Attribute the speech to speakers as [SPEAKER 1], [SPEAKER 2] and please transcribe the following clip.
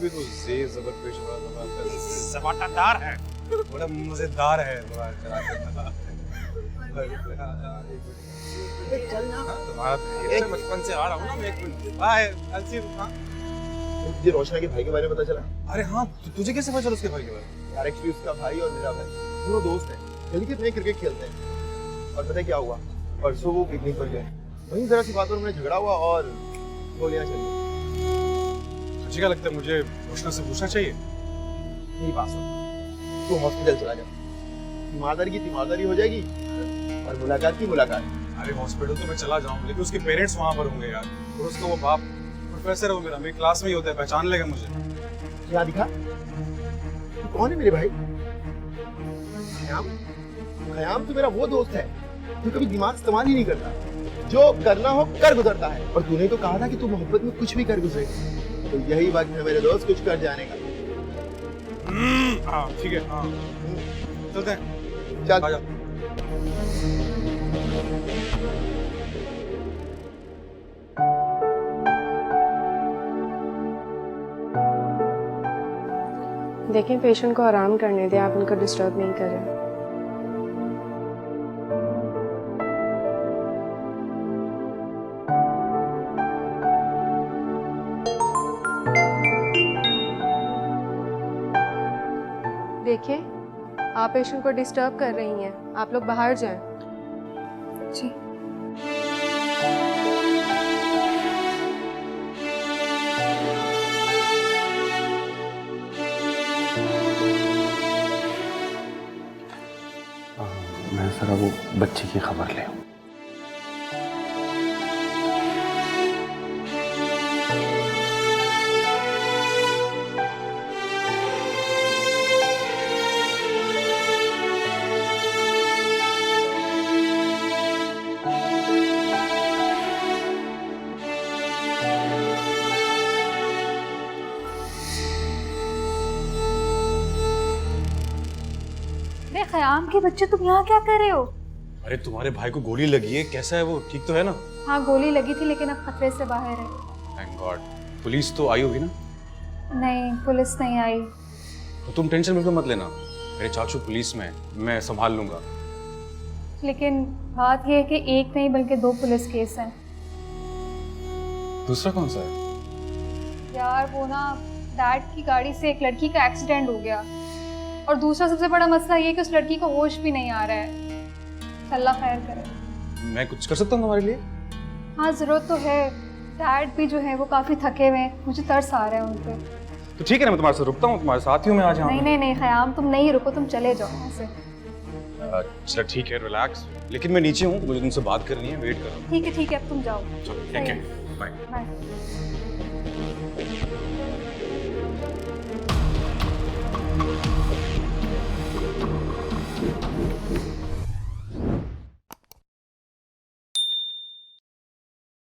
[SPEAKER 1] भी तो जे जबर पेश हो रहा था, जबरदार है, बड़ा मजेदार है
[SPEAKER 2] चल ना।
[SPEAKER 1] तुम्हारा बचपन से आ रहा हूँ ना मैं। एक मिनट, बाय, अलसी।
[SPEAKER 2] मुझे रोशना के भाई के बारे में पता चला।
[SPEAKER 1] अरे हाँ, तुझे कैसे पता चला उसके भाई के बारे में?
[SPEAKER 2] यार एक्चुअली उसका भाई और मेरा भाई दोनों दोस्त हैं, गली के क्रिकेट खेलते हैं। और पता है क्या हुआ, परसों वो पिकनिक पर गए, वहीं जरा सी बात पर उन्हें झगड़ा हुआ और गोलियां चली।
[SPEAKER 1] तुझे क्या लगता है मुझे रोशना से पूछना चाहिए?
[SPEAKER 2] मेरी बात सुन, तू हॉस्पिटल चला जा, तीमारदारी की तीमारदारी हो जाएगी और मुलाकात की मुलाकात।
[SPEAKER 1] अरे हॉस्पिटल तो मैं चला जाऊँ, लेकिन उसके पेरेंट्स वहाँ पर होंगे यार, और उसका वो बाप प्रोफेसर है, वो मेरी क्लास में ही होता है, पहचान लेगा मुझे।
[SPEAKER 2] क्या दिखा? तू कौन है मेरे भाई? खयाम? खयाम तो मेरा वो दोस्त है जो कभी दिमाग इस्तेमाल ही नहीं करता, जो करना हो कर गुजरता है। और तूने तो कहा था कि तू मोहब्बत में कुछ भी कर गुजरे, तो यही वक्त है मेरे दोस्त कुछ कर जाने का।
[SPEAKER 1] हाँ ठीक है, हाँ चलते हैं,
[SPEAKER 2] चल।
[SPEAKER 1] आजा।
[SPEAKER 3] देखें, पेशेंट को आराम करने दें, आप उनको डिस्टर्ब नहीं करें। देखिए, आप पेशेंट को डिस्टर्ब कर रही हैं, आप लोग बाहर जाएं। जी।
[SPEAKER 4] मैं जरा वो बच्ची की खबर ले आऊं।
[SPEAKER 5] ख़याम के बच्चे, तुम यहाँ क्या कर रहे हो?
[SPEAKER 1] अरे तुम्हारे भाई को गोली लगी है, कैसा है वो, ठीक तो है ना?
[SPEAKER 5] हाँ, गोली लगी थी लेकिन अब खतरे से बाहर है।
[SPEAKER 1] Thank God. पुलिस तो आई होगी ना?
[SPEAKER 5] नहीं, पुलिस नहीं आई।
[SPEAKER 1] तो तुम टेंशन बिल्कुल मत लेना, मेरे चाचू पुलिस में, मैं संभाल लूंगा।
[SPEAKER 5] लेकिन बात यह है कि एक नहीं बल्कि 2 पुलिस केस हैं।
[SPEAKER 1] दूसरा कौन सा है?
[SPEAKER 5] यार वो ना, डैड की गाड़ी से एक लड़की का एक्सीडेंट हो गया, और दूसरा सबसे बड़ा मसला ये है कि उस लड़की को होश भी नहीं आ रहा है। अल्लाह खैर करे।
[SPEAKER 1] मैं कुछ कर सकता हूँ तुम्हारे लिए?
[SPEAKER 5] हाँ, ज़रूरत तो है। डैड भी जो है वो काफ़ी थके हुए हैं, मुझे तरस आ रहा है उन पे।
[SPEAKER 1] तो ठीक है ना, मैं तुम्हारे साथ रुकता हूँ, तुम्हारे साथ ही हूँ मैं आज यहाँ।
[SPEAKER 5] नहीं नहीं नहीं ख़याम, तुम नहीं रुको, तुम चले जाओ यहाँ से।
[SPEAKER 1] चलो ठीक है, रिलैक्स, लेकिन मैं नीचे हूँ, मुझे तुमसे बात करनी है, वेट कर रहा हूँ।
[SPEAKER 5] ठीक है अब तुम जाओ।
[SPEAKER 1] चलो ठीक है, बाय।
[SPEAKER 5] बाय।